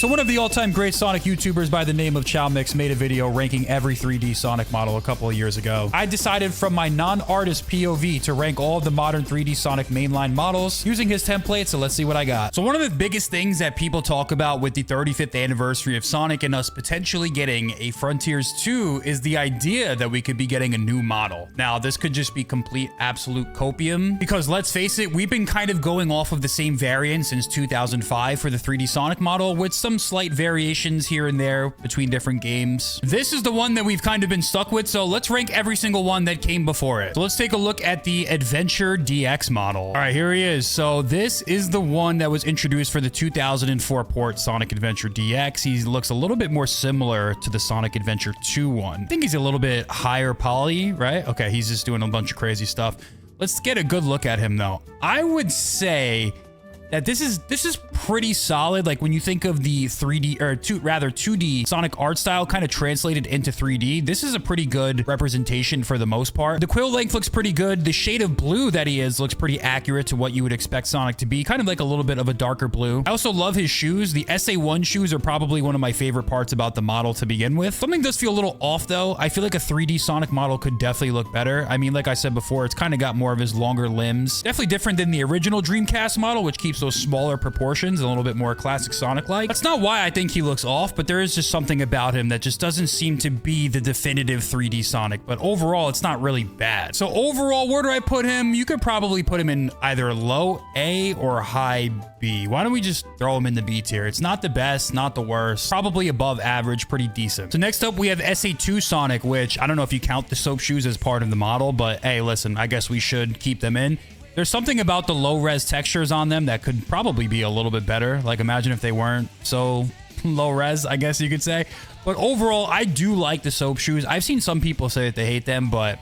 So one of the all-time great Sonic YouTubers by the name of ChowMix made a video ranking every 3D Sonic model a couple of years ago. I decided from my non-artist POV to rank all of the modern 3D Sonic mainline models using his template, so let's see what I got. So one of the biggest things that people talk about with the 35th anniversary of Sonic and us potentially getting a Frontiers 2 is the idea that we could be getting a new model. Now, this could just be complete absolute copium, because let's face it, we've been kind of going off of the same variant since 2005 for the 3D Sonic model, with some slight variations here and there between different games. This is the one that we've kind of been stuck with, so let's rank every single one that came before it. So let's take a look at the Adventure DX model. All right, here he is. So this is the one that was introduced for the 2004 port Sonic Adventure DX. He looks a little bit more similar to the Sonic Adventure 2 one. I think he's a little bit higher poly, right? Okay, he's just doing a bunch of crazy stuff. Let's get a good look at him though. I would say that this is pretty solid. Like when you think of the 3D or 2D Sonic art style kind of translated into 3D, this is a pretty good representation for the most part. The quill length looks pretty good. The shade of blue that he is looks pretty accurate to what you would expect Sonic to be, kind of like a little bit of a darker blue. I also love his shoes. The SA1 shoes are probably one of my favorite parts about the model to begin with. Something does feel a little off though. I feel like a 3D Sonic model could definitely look better. I mean, like I said before, it's kind of got more of his longer limbs. Definitely different than the original Dreamcast model, which keeps those smaller proportions, a little bit more classic Sonic-like. That's not why I think he looks off, but there is just something about him that just doesn't seem to be the definitive 3D Sonic, but overall, it's not really bad. So overall, where do I put him? You could probably put him in either low A or high B. Why don't we just throw him in the B tier? It's not the best, not the worst, probably above average, pretty decent. So next up, we have SA2 Sonic, which I don't know if you count the soap shoes as part of the model, but hey, listen, I guess we should keep them in. There's something about the low-res textures on them that could probably be a little bit better. Like, imagine if they weren't so low-res, I guess you could say. But overall, I do like the soap shoes. I've seen some people say that they hate them, but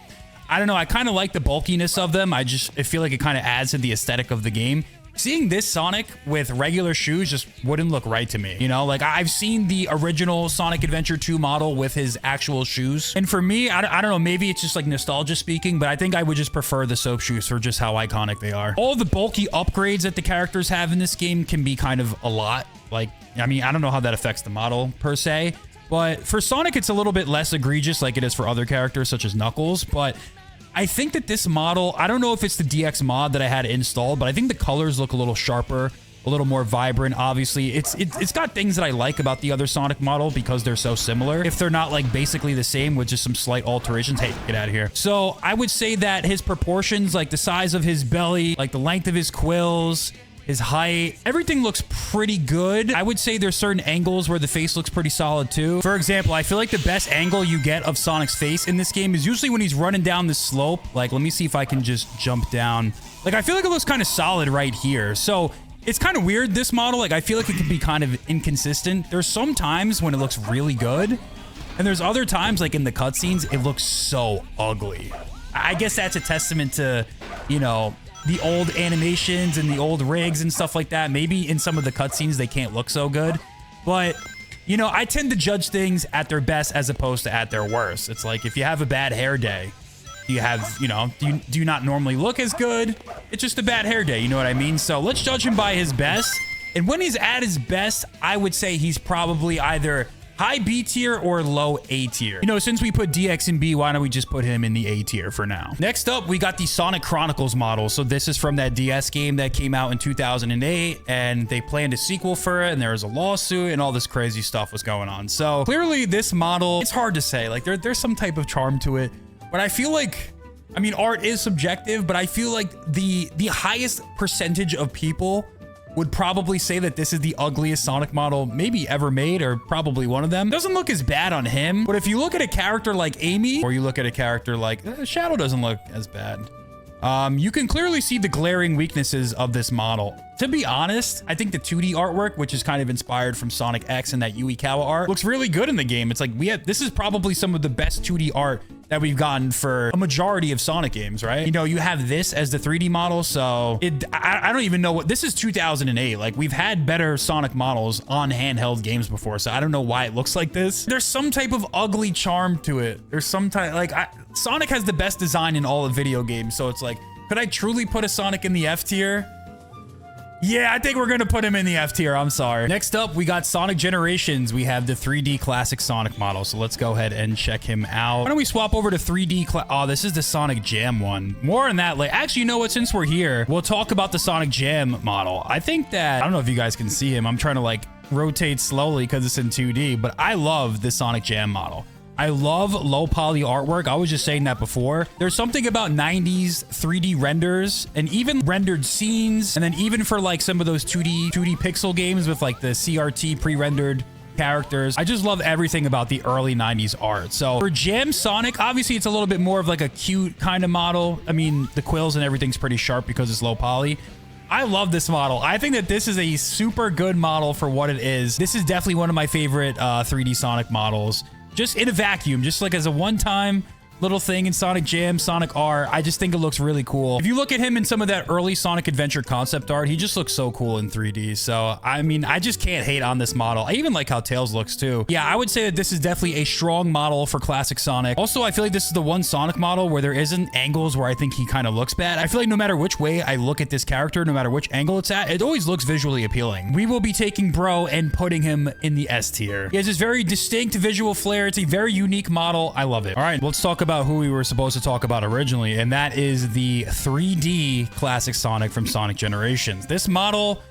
I don't know. I kind of like the bulkiness of them. I feel like it kind of adds to the aesthetic of the game. Seeing this Sonic with regular shoes just wouldn't look right to me. You know, like I've seen the original Sonic Adventure 2 model with his actual shoes. And for me, I don't know, maybe it's just like nostalgia speaking, but I think I would just prefer the soap shoes for just how iconic they are. All the bulky upgrades that the characters have in this game can be kind of a lot. Like, I mean, I don't know how that affects the model per se, but for Sonic, it's a little bit less egregious like it is for other characters such as Knuckles, but I think that this model, I don't know if it's the DX mod that I had installed, but I think the colors look a little sharper, a little more vibrant. Obviously, it's got things that I like about the other Sonic model because they're so similar. If they're not like basically the same with just some slight alterations, hey, get out of here. So I would say that his proportions, like the size of his belly, like the length of his quills, his height, everything looks pretty good. I would say there's certain angles where the face looks pretty solid too. For example, I feel like the best angle you get of Sonic's face in this game is usually when he's running down the slope. Like, let me see if I can just jump down. Like, I feel like it looks kind of solid right here. So it's kind of weird, this model. Like, I feel like it can be kind of inconsistent. There's some times when it looks really good, and there's other times, like in the cutscenes, it looks so ugly. I guess that's a testament to, you know, the old animations and the old rigs and stuff like that. Maybe in some of the cutscenes they can't look so good, but you know, I tend to judge things at their best as opposed to at their worst. It's like if you have a bad hair day, you have, you know, do you not normally look as good? It's just a bad hair day, you know what I mean? So let's judge him by his best. And when he's at his best, I would say he's probably either high B tier or low A tier. You know, since we put DX in B, why don't we just put him in the A tier for now? Next up, we got the Sonic Chronicles model. So this is from that DS game that came out in 2008, and they planned a sequel for it, and there was a lawsuit, and all this crazy stuff was going on. So clearly this model, it's hard to say. Like there's some type of charm to it, but I feel like, I mean, art is subjective, but I feel like the highest percentage of people would probably say that this is the ugliest Sonic model maybe ever made, or probably one of them. Doesn't look as bad on him, but if you look at a character like Amy, or you look at a character like Shadow, doesn't look as bad. You can clearly see the glaring weaknesses of this model. To be honest, I think the 2D artwork, which is kind of inspired from Sonic X and that Yuikawa art, looks really good in the game. It's like this is probably some of the best 2D art that we've gotten for a majority of Sonic games, right? You know, you have this as the 3D model, so I don't even know what, this is 2008. Like, we've had better Sonic models on handheld games before, so I don't know why it looks like this. There's some type of ugly charm to it. There's some type, like, Sonic has the best design in all of video games, so it's like, could I truly put a Sonic in the F tier? Yeah, I think we're going to put him in the F tier. I'm sorry. Next up, we got Sonic Generations. We have the 3D Classic Sonic model. So let's go ahead and check him out. Why don't we swap over to 3D? Oh, this is the Sonic Jam one. More on that later. Actually, you know what? Since we're here, we'll talk about the Sonic Jam model. I think that, I don't know if you guys can see him. I'm trying to like rotate slowly because it's in 2D, but I love the Sonic Jam model. I love low poly artwork. I was just saying that before. There's something about 90s 3D renders and even rendered scenes. And then even for like some of those 2D pixel games with like the CRT pre-rendered characters. I just love everything about the early 90s art. So for Jam Sonic, obviously it's a little bit more of like a cute kind of model. I mean, the quills and everything's pretty sharp because it's low poly. I love this model. I think that this is a super good model for what it is. This is definitely one of my favorite 3D Sonic models. Just in a vacuum, just like as a one-time little thing in Sonic Jam, Sonic R, I just think it looks really cool. If you look at him in some of that early Sonic Adventure concept art, he just looks so cool in 3D. So, I mean, I just can't hate on this model. I even like how Tails looks too. Yeah, I would say that this is definitely a strong model for classic Sonic. Also, I feel like this is the one Sonic model where there isn't angles where I think he kind of looks bad. I feel like no matter which way I look at this character, no matter which angle it's at, it always looks visually appealing. We will be taking Bro and putting him in the S tier. He has this very distinct visual flair. It's a very unique model. I love it. All right, let's talk about who we were supposed to talk about originally, and that is the 3D classic Sonic from Sonic Generations. This model,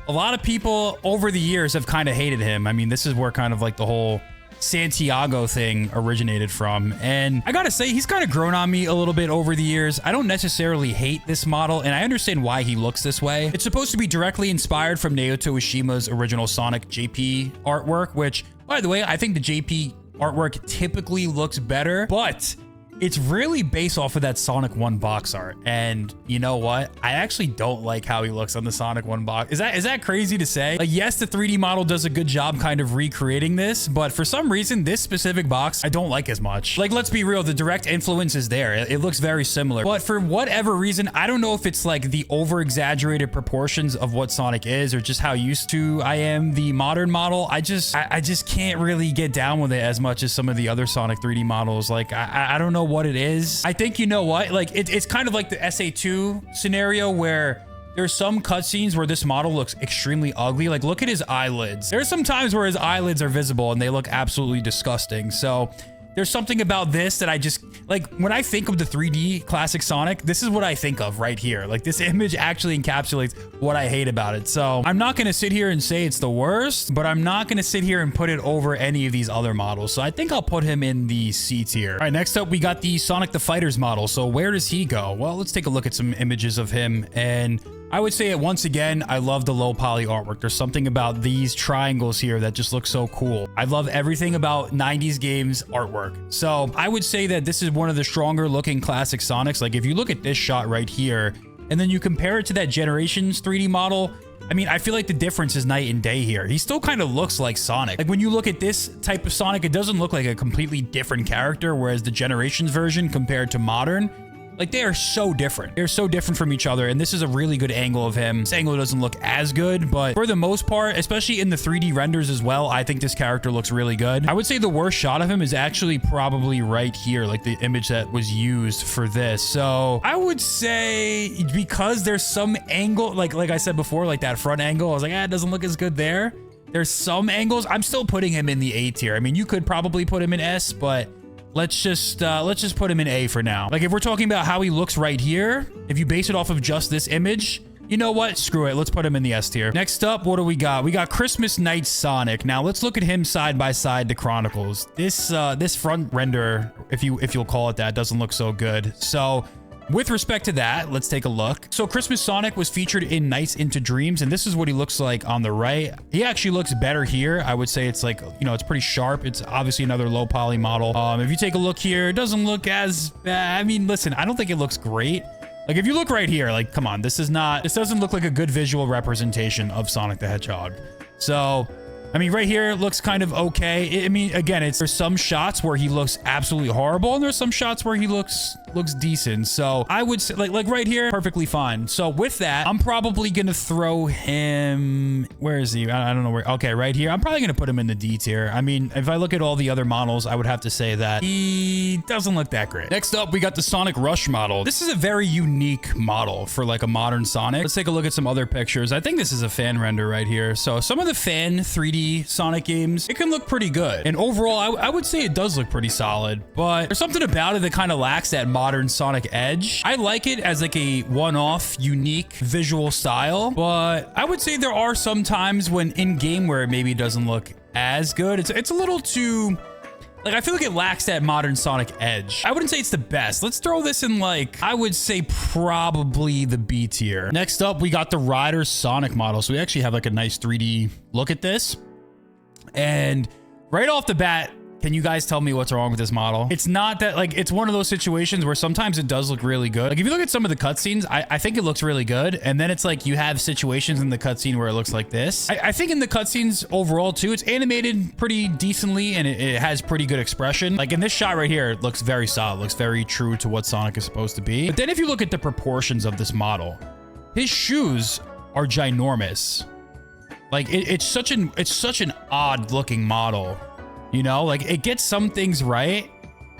a lot of people over the years have kind of hated him. I mean, this is where kind of like the whole Santiago thing originated from, and I gotta say, he's kind of grown on me a little bit over the years. I don't necessarily hate this model, and I understand why he looks this way. It's supposed to be directly inspired from Naoto Ishima's original Sonic JP artwork, which, by the way, I think the JP artwork typically looks better, but it's really based off of that Sonic 1 box art. And you know what? I actually don't like how he looks on the Sonic 1 box. Is that crazy to say? Like, yes, the 3D model does a good job kind of recreating this, but for some reason, this specific box, I don't like as much. Like, let's be real, the direct influence is there. It looks very similar. But for whatever reason, I don't know if it's like the over-exaggerated proportions of what Sonic is or just how used to I am the modern model. I just can't really get down with it as much as some of the other Sonic 3D models. Like, I don't know what it is. I think, you know what, like it's kind of like the SA2 scenario where there's some cutscenes where this model looks extremely ugly. Like, look at his eyelids. There's some times where his eyelids are visible and they look absolutely disgusting. So there's something about this that I just, like, when I think of the 3D classic Sonic, this is what I think of right here. Like, this image actually encapsulates what I hate about it. So I'm not going to sit here and say it's the worst, but I'm not going to sit here and put it over any of these other models. So I think I'll put him in the C tier. All right, next up, we got the Sonic the Fighters model. So where does he go? Well, let's take a look at some images of him, and I would say it once again, I love the low poly artwork. There's something about these triangles here that just look so cool. I love everything about 90s games artwork. So I would say that this is one of the stronger looking classic Sonics. Like, if you look at this shot right here, and then you compare it to that Generations 3D model, I mean, I feel like the difference is night and day here. He still kind of looks like Sonic. Like, when you look at this type of Sonic, it doesn't look like a completely different character, whereas the Generations version compared to modern, like, they are so different. They're so different from each other, and this is a really good angle of him. This angle doesn't look as good, but for the most part, especially in the 3D renders as well, I think this character looks really good. I would say the worst shot of him is actually probably right here, like the image that was used for this. So I would say, because there's some angle, like I said before, like that front angle, I was like, it doesn't look as good there. There's some angles. I'm still putting him in the A tier. I mean, you could probably put him in S, but let's just put him in A for now. Like, if we're talking about how he looks right here, if you base it off of just this image, you know what? Screw it. Let's put him in the S tier. Next up, what do we got? We got Christmas Night Sonic. Now, let's look at him side by side to Chronicles. This front render, if you'll call it that, doesn't look so good. So with respect to that, let's take a look. So Christmas Sonic was featured in Nights into Dreams, and this is what he looks like on the right. He actually looks better here. I would say it's like, you know, it's pretty sharp. It's obviously another low poly model. If you take a look here, it doesn't look as bad. I mean, listen, I don't think it looks great. Like, if you look right here, like, come on, this doesn't look like a good visual representation of Sonic the Hedgehog. So I mean, right here looks kind of okay. I mean, again, there's some shots where he looks absolutely horrible, and there's some shots where he looks decent. So I would say, like right here, perfectly fine. So with that, I'm probably gonna throw him. Where is he? I don't know where. Okay, right here. I'm probably gonna put him in the D tier. I mean, if I look at all the other models, I would have to say that he doesn't look that great. Next up, we got the Sonic Rush model. This is a very unique model for like a modern Sonic. Let's take a look at some other pictures. I think this is a fan render right here. So some of the fan 3D Sonic games, it can look pretty good. And overall, I would say it does look pretty solid, but there's something about it that kind of lacks that modern Sonic edge. I like it as like a one-off, unique visual style, but I would say there are some times when in-game where it maybe doesn't look as good. It's a little too... Like, I feel like it lacks that modern Sonic edge. I wouldn't say it's the best. Let's throw this in, like, I would say probably the B tier. Next up, we got the Rider Sonic model. So we actually have like a nice 3D look at this. And right off the bat, can you guys tell me what's wrong with this model? It's not that, like, it's one of those situations where sometimes it does look really good. Like, if you look at some of the cutscenes, I think it looks really good. And then it's like you have situations in the cutscene where it looks like this. I think in the cutscenes overall, too, it's animated pretty decently and it has pretty good expression. Like, in this shot right here, it looks very solid. It looks very true to what Sonic is supposed to be. But then if you look at the proportions of this model, his shoes are ginormous. Like, it's such an odd looking model. You know, like it gets some things right,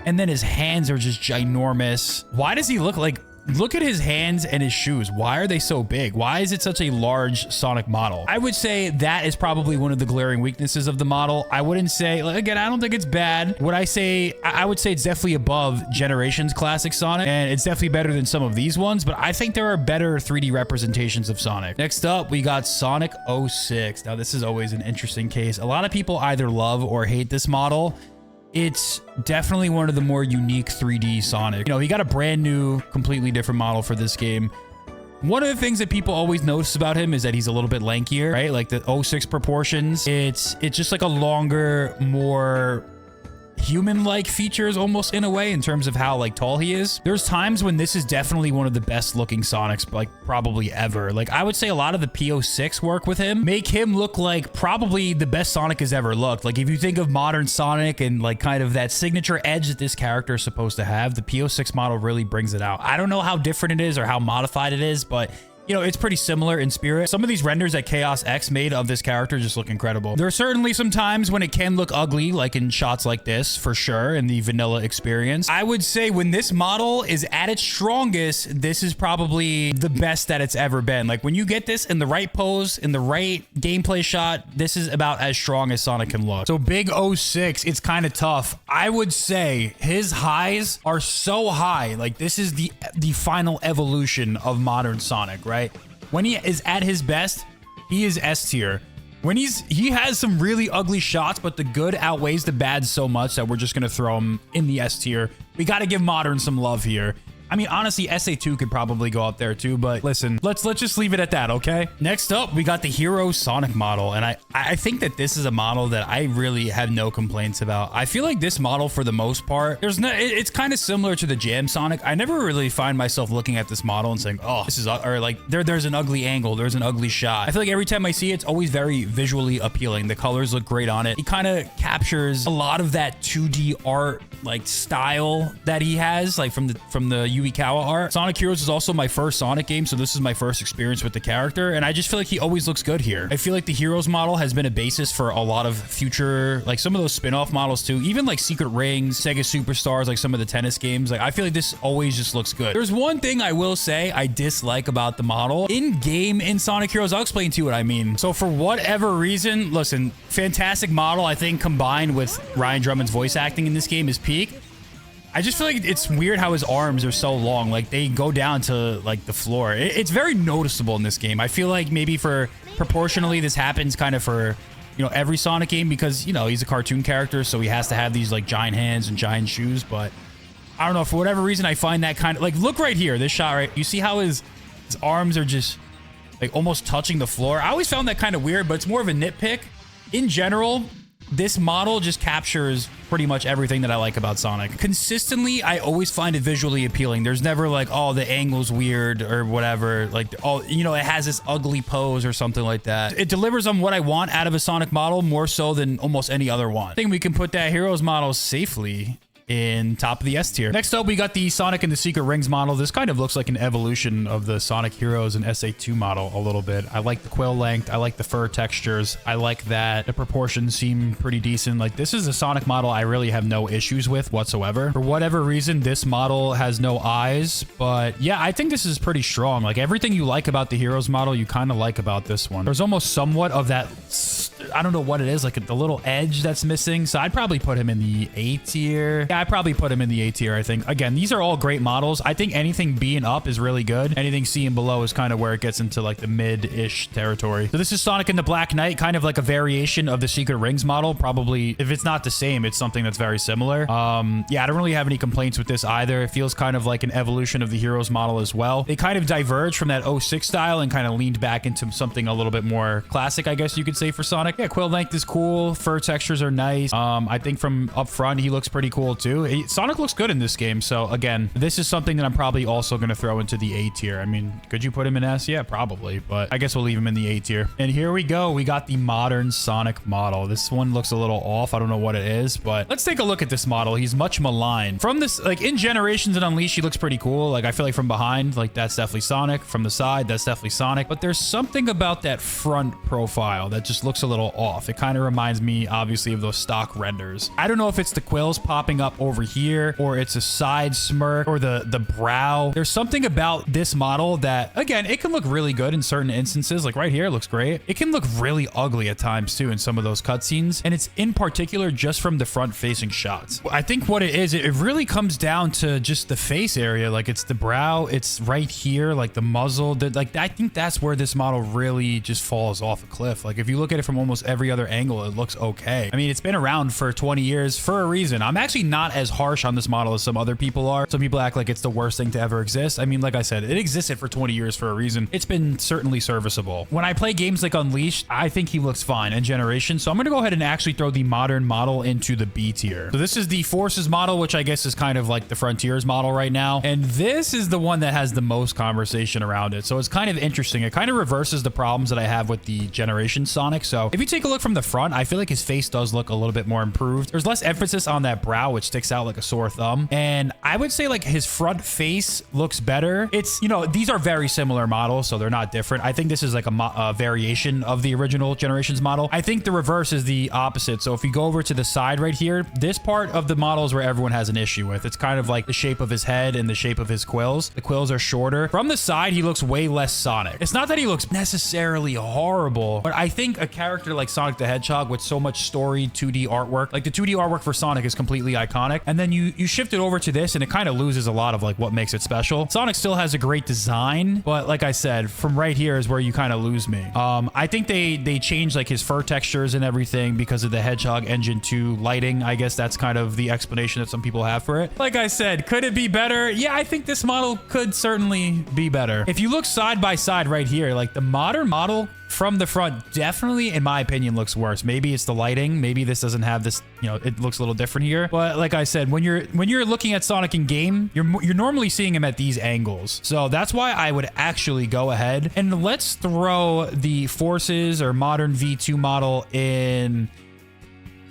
and then his hands are just ginormous. Why does he look like, look at his hands and his shoes. Why are they so big? Why is it such a large Sonic model? I would say that is probably one of the glaring weaknesses of the model. I wouldn't say, like, again, I don't think it's bad. What I say, I would say it's definitely above Generations classic Sonic, and it's definitely better than some of these ones, but I think there are better 3D representations of Sonic. Next up, we got Sonic 06. Now, this is always an interesting case. A lot of people either love or hate this model. It's definitely one of the more unique 3D Sonic. You know, he got a brand new, completely different model for this game. One of the things that people always notice about him is that he's a little bit lankier, right? Like the 06 proportions. It's just like a longer, more human-like features almost in a way in terms of how like tall he is. There's times when this is definitely one of the best looking Sonics like probably ever. Like I would say a lot of the P06 work with him make him look like probably the best Sonic has ever looked. Like if you think of modern Sonic and like kind of that signature edge that this character is supposed to have, the P06 model really brings it out. I don't know how different it is or how modified it is, but you know, it's pretty similar in spirit. Some of these renders that Chaos X made of this character just look incredible. There are certainly some times when it can look ugly, like in shots like this, for sure, in the vanilla experience. I would say when this model is at its strongest, this is probably the best that it's ever been. Like when you get this in the right pose, in the right gameplay shot, this is about as strong as Sonic can look. So big 06, it's kind of tough. I would say his highs are so high. Like this is the final evolution of modern Sonic, right? When he is at his best, he is S tier. When he has some really ugly shots, but the good outweighs the bad so much that we're just gonna throw him in the S tier. We gotta give modern some love here. I mean, honestly, SA2 could probably go up there too, but listen, let's just leave it at that, okay? Next up, we got the Hero Sonic model, and I think that this is a model that I really have no complaints about. I feel like this model, for the most part, it's kind of similar to the Jam Sonic. I never really find myself looking at this model and saying, oh, this is, or like, there's an ugly angle, there's an ugly shot. I feel like every time I see it, it's always very visually appealing. The colors look great on it. He kind of captures a lot of that 2D art, like, style that he has, like, from the Yuikawa art. Sonic Heroes is also my first Sonic game, so this is my first experience with the character, and I just feel like he always looks good here. I feel like the Heroes model has been a basis for a lot of future, like some of those spin-off models too, even like Secret Rings, Sega Superstars, like some of the tennis games. Like I feel like this always just looks good. There's one thing I will say I dislike about the model. In-game in Sonic Heroes, I'll explain to you what I mean. So for whatever reason, listen, fantastic model, I think combined with Ryan Drummond's voice acting in this game is peak. I just feel like it's weird how his arms are so long. Like they go down to like the floor. It's very noticeable in this game. I feel like maybe for proportionally this happens kind of for, you know, every Sonic game because, you know, he's a cartoon character. So he has to have these like giant hands and giant shoes. But I don't know, for whatever reason, I find that kind of like, look right here, this shot, right? You see how his arms are just like almost touching the floor. I always found that kind of weird, but it's more of a nitpick. In general, this model just captures pretty much everything that I like about Sonic. Consistently, I always find it visually appealing. There's never like, oh, the angle's weird or whatever. Like, oh, you know, it has this ugly pose or something like that. It delivers on what I want out of a Sonic model more so than almost any other one. I think we can put that Heroes model safely in top of the S tier. Next up, we got the Sonic and the Secret Rings model. This kind of looks like an evolution of the Sonic Heroes and SA2 model a little bit. I like the quill length. I like the fur textures. I like that the proportions seem pretty decent. Like, this is a Sonic model I really have no issues with whatsoever. For whatever reason, this model has no eyes, but yeah, I think this is pretty strong. Like, everything you like about the Heroes model, you kind of like about this one. There's almost somewhat of that, I don't know what it is, like the little edge that's missing. So I'd probably put him in the A tier. Yeah, I'd probably put him in the A tier, I think. Again, these are all great models. I think anything B and up is really good. Anything C and below is kind of where it gets into like the mid-ish territory. So this is Sonic and the Black Knight, kind of like a variation of the Secret Rings model. Probably, if it's not the same, it's something that's very similar. Yeah, I don't really have any complaints with this either. It feels kind of like an evolution of the Heroes model as well. They kind of diverged from that 06 style and kind of leaned back into something a little bit more classic, I guess you could say, for Sonic. Yeah, quill length is cool. Fur textures are nice. I think from up front, he looks pretty cool too. Sonic looks good in this game. So again, this is something that I'm probably also going to throw into the A tier. I mean, could you put him in S? Yeah, probably, but I guess we'll leave him in the A tier. And here we go. We got the modern Sonic model. This one looks a little off. I don't know what it is, but let's take a look at this model. He's much maligned. From this, like in Generations and Unleashed, he looks pretty cool. Like I feel like from behind, like that's definitely Sonic. From the side, that's definitely Sonic. But there's something about that front profile that just looks a little off. It kind of reminds me, obviously, of those stock renders. I don't know if it's the quills popping up over here or it's a side smirk or the brow. There's something about this model that, again, it can look really good in certain instances. Like right here, it looks great. It can look really ugly at times too in some of those cutscenes. And it's in particular just from the front facing shots. I think what it is, it really comes down to just the face area. Like it's the brow, it's right here, like the muzzle. Like I think that's where this model really just falls off a cliff. Like if you look at it from almost every other angle, it looks okay. I mean, it's been around for 20 years for a reason. I'm actually not as harsh on this model as some other people are. Some people act like it's the worst thing to ever exist. I mean, like I said, it existed for 20 years for a reason. It's been certainly serviceable. When I play games like Unleashed, I think he looks fine in Generation. So I'm going to go ahead and actually throw the modern model into the B tier. So this is the Forces model, which I guess is kind of like the Frontiers model right now. And this is the one that has the most conversation around it. So it's kind of interesting. It kind of reverses the problems that I have with the Generation Sonic. So if you take a look from the front, I feel like his face does look a little bit more improved. There's less emphasis on that brow, which sticks out like a sore thumb. And I would say like his front face looks better. It's, you know, these are very similar models, so they're not different. I think this is like a variation of the original Generations model. I think the reverse is the opposite. So if you go over to the side right here, this part of the model is where everyone has an issue with. It's kind of like the shape of his head and the shape of his quills. The quills are shorter. From the side, he looks way less Sonic. It's not that he looks necessarily horrible, but I think a character like Sonic the Hedgehog with so much story 2D artwork, like the 2D artwork for Sonic is completely iconic. And then you shift it over to this and it kind of loses a lot of like what makes it special. Sonic still has a great design, but like I said, from right here is where you kind of lose me. I think they changed like his fur textures and everything because of the Hedgehog Engine 2 lighting. I guess that's kind of the explanation that some people have for it. Like I said, could it be better? Yeah, I think this model could certainly be better. If you look side by side right here, like the modern model from the front definitely, in my opinion, looks worse. Maybe it's the lighting. Maybe this doesn't have this, you know, it looks a little different here. But like I said, when you're looking at Sonic in game, you're normally seeing him at these angles. So that's why I would actually go ahead and let's throw the Forces or modern V2 model in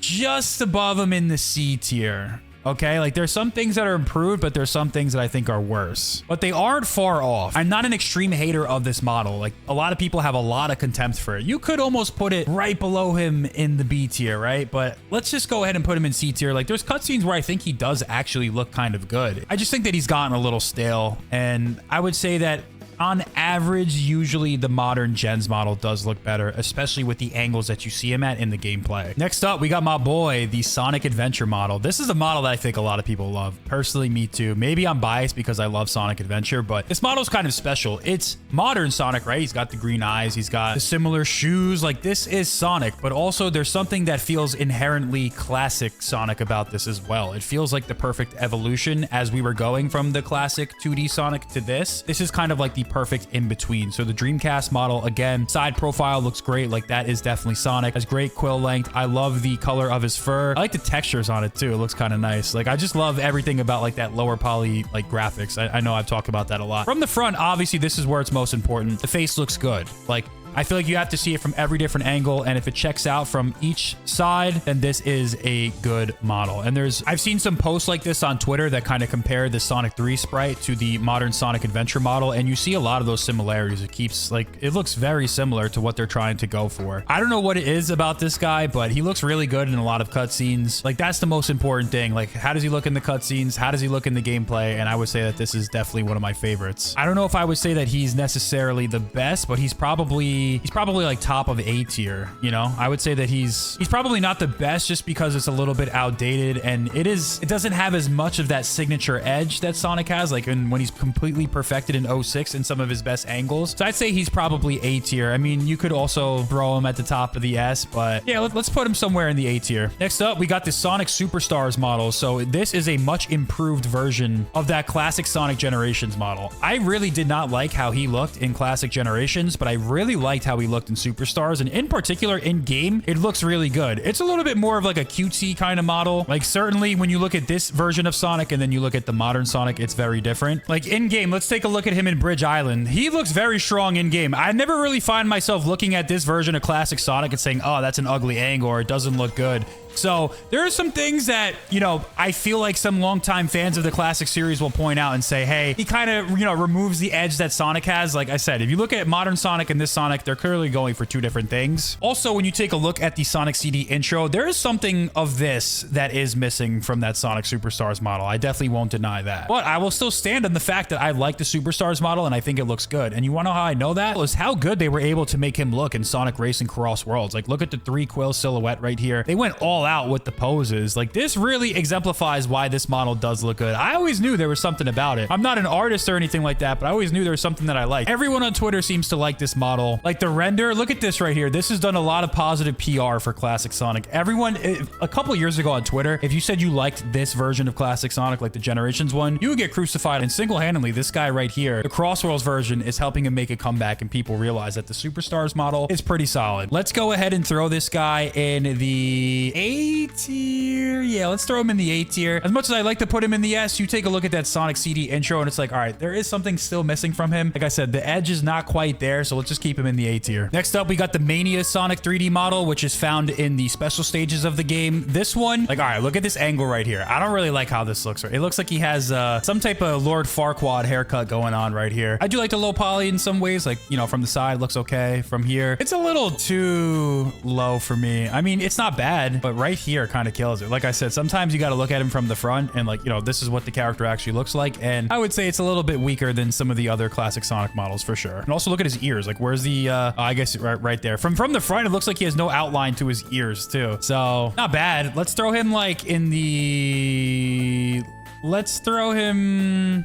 just above him in the C tier. Okay, like there's some things that are improved, but there's some things that I think are worse. But they aren't far off. I'm not an extreme hater of this model. Like a lot of people have a lot of contempt for it. You could almost put it right below him in the B tier, right? But let's just go ahead and put him in C tier. Like there's cutscenes where I think he does actually look kind of good. I just think that he's gotten a little stale. And I would say that on average, usually the modern Gens model does look better, especially with the angles that you see him at in the gameplay. Next up, we got my boy, the Sonic Adventure model. This is a model that I think a lot of people love. Personally, me too. Maybe I'm biased because I love Sonic Adventure, but this model is kind of special. It's modern Sonic, right? He's got the green eyes. He's got the similar shoes. Like this is Sonic, but also there's something that feels inherently classic Sonic about this as well. It feels like the perfect evolution as we were going from the classic 2D Sonic to this. This is kind of like the perfect in between. So the Dreamcast model, again, side profile looks great. Like that is definitely Sonic. Has great quill length. I love the color of his fur. I like the textures on it too. It looks kind of nice. Like I just love everything about like that lower poly like graphics. I know I've talked about that a lot. From the front, obviously this is where it's most important. The face looks good. Like I feel like you have to see it from every different angle, and if it checks out from each side, then this is a good model. And I've seen some posts like this on Twitter that kind of compare the Sonic 3 sprite to the modern Sonic Adventure model, and you see a lot of those similarities. It looks very similar to what they're trying to go for. I don't know what it is about this guy, but he looks really good in a lot of cutscenes. Like that's the most important thing. Like how does he look in the cutscenes? How does he look in the gameplay? And I would say that this is definitely one of my favorites. I don't know if I would say that he's necessarily the best, but he's probably like top of A tier, you know? I would say that he's probably not the best just because it's a little bit outdated, and it doesn't have as much of that signature edge that Sonic has, like when he's completely perfected in 06 in some of his best angles. So I'd say he's probably A tier. I mean, you could also throw him at the top of the S, but yeah, let's put him somewhere in the A tier. Next up, we got the Sonic Superstars model. So this is a much improved version of that classic Sonic Generations model. I really did not like how he looked in Classic Generations, but I really liked how he looked in Superstars, and in particular in game, it looks really good. It's a little bit more of like a cutesy kind of model. Like certainly when you look at this version of Sonic and then you look at the modern Sonic, it's very different. Like in game, let's take a look at him in Bridge Island. He looks very strong in game. I never really find myself looking at this version of classic Sonic and saying, oh, that's an ugly angle or it doesn't look good. So there are some things that, you know, I feel like some longtime fans of the classic series will point out and say, hey, he kind of, you know, removes the edge that Sonic has. Like I said, if you look at modern Sonic and this Sonic, they're clearly going for two different things. Also, when you take a look at the Sonic CD intro, there is something of this that is missing from that Sonic Superstars model. I definitely won't deny that. But I will still stand on the fact that I like the Superstars model and I think it looks good. And you want to know how I know that? Was how good they were able to make him look in Sonic Racing Cross Worlds. Like look at the 3 quill silhouette right here. They went all out with the poses. Like this really exemplifies why this model does look good. I always knew there was something about it. I'm not an artist or anything like that, but I always knew there was something that I liked. Everyone on Twitter seems to like this model. Like the render, look at this right here. This has done a lot of positive PR for Classic Sonic. Everyone, a couple of years ago on Twitter, if you said you liked this version of Classic Sonic, like the Generations one, you would get crucified. And single-handedly, this guy right here, the Crossworlds version, is helping him make a comeback, and people realize that the Superstars model is pretty solid. Let's go ahead and throw this guy in the A tier. Yeah, let's throw him in the A tier. As much as I like to put him in the S, you take a look at that Sonic CD intro, and it's like, all right, there is something still missing from him. Like I said, the edge is not quite there, so let's just keep him in the A tier. Next up, we got the Mania Sonic 3D model, which is found in the special stages of the game. This one, like, all right, look at this angle right here. I don't really like how this looks. It looks like he has some type of Lord Farquaad haircut going on right here. I do like the low poly in some ways. Like, you know, from the side looks okay. From here, it's a little too low for me. I mean, it's not bad, but right here kind of kills it. Like I said, sometimes you got to look at him from the front and like, you know, this is what the character actually looks like. And I would say it's a little bit weaker than some of the other classic Sonic models for sure. And also look at his ears. Like, where's the, I guess right there. From the front, it looks like he has no outline to his ears too. So not bad. Let's throw him like in the, let's throw him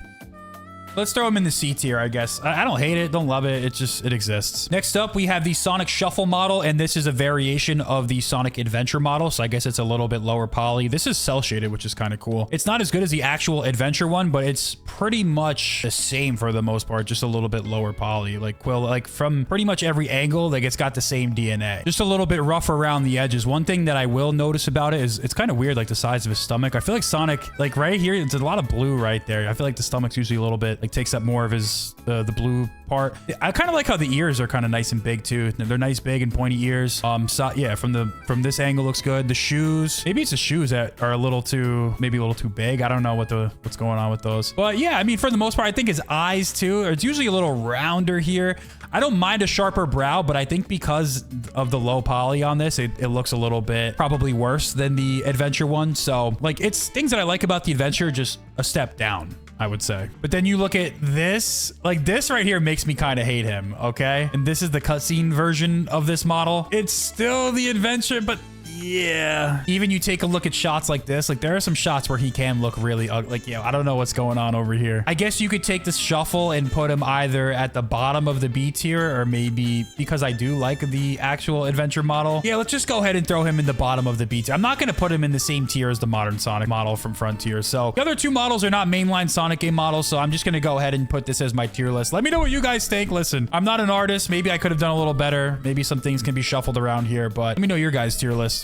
in the C tier, I guess. I don't hate it, don't love it. It exists. Next up, we have the Sonic Shuffle model, and this is a variation of the Sonic Adventure model, so I guess it's a little bit lower poly. This is cell shaded, which is kind of cool. It's not as good as the actual Adventure one, but it's pretty much the same for the most part, just a little bit lower poly. Like Quill, like from pretty much every angle, like it's got the same DNA. Just a little bit rough around the edges. One thing that I will notice about it is it's kind of weird, like the size of his stomach. I feel like Sonic, like right here, it's a lot of blue right there. I feel like the stomach's usually a little bit like takes up more of his the blue part. I kind of like how the ears are kind of nice and big too. They're nice, big and pointy ears. So yeah, from this angle looks good. The shoes, maybe it's the shoes that are maybe a little too big. I don't know what's going on with those. But yeah, I mean, for the most part, I think his eyes too, it's usually a little rounder here. I don't mind a sharper brow, but I think because of the low poly on this, it looks a little bit probably worse than the Adventure one. So like, it's things that I like about the Adventure, just a step down, I would say. But then you look at this, like this right here makes me kind of hate him, okay? And this is the cutscene version of this model. It's still the Adventure, but Yeah. Even you take a look at shots like this, like there are some shots where he can look really ugly. Like, I don't know what's going on over here. I guess you could take this Shuffle and put him either at the bottom of the B tier or maybe because I do like the actual adventure model. Yeah, let's just go ahead and throw him in the bottom of the B tier. I'm not going to put him in the same tier as the modern Sonic model from Frontier. So the other two models are not mainline Sonic game models. So I'm just going to go ahead and put this as my tier list. Let me know what you guys think. Listen, I'm not an artist. Maybe I could have done a little better. Maybe some things can be shuffled around here, but let me know your guys' tier list.